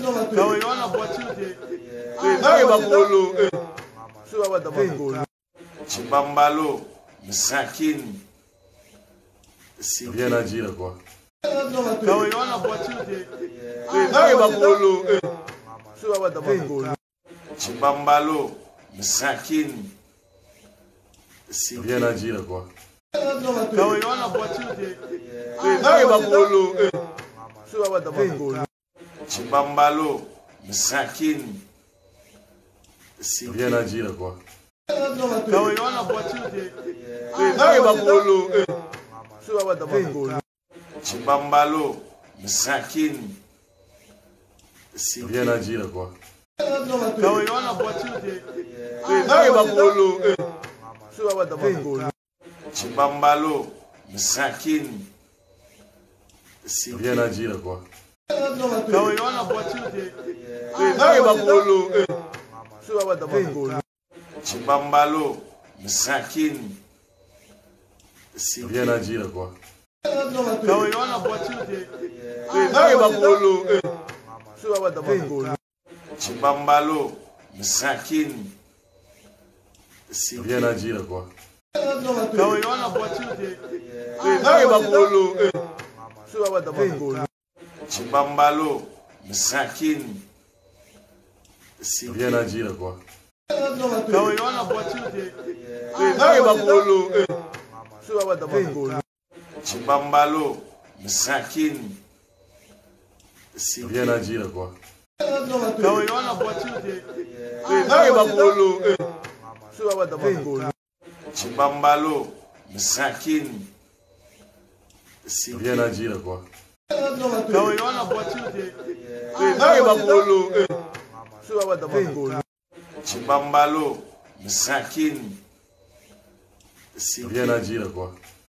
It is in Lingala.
Now you want to watch it. Chibambalo, Msakin. Viens à dire quoi? Now you want to watch it. Chibambalo, Msakin. Viens à dire quoi? Now you want to watch it. Chibambalo, Msakin. Viens à dire quoi? Now you want to watch it. Chibambalo, Msakin. Viens à dire quoi? Now you want to watch it. Chibambalo, Msakin. Viens à dire quoi? Now you want to watch it. Chibambalo, Msakin. Viens à dire quoi? Now you want to watch it. Chibambalo, Msakin. Viens à dire quoi? Now you want to watch it. Chibambalo, Msakin. Viens à dire quoi? Now you want to watch it. Chibambalo, Msakin. Viens à dire quoi? Now you want to watch it. Chibambalo, Msakin. Viens à dire quoi? Now you want to watch it. Chibambalo, Msakin. Viens à dire quoi?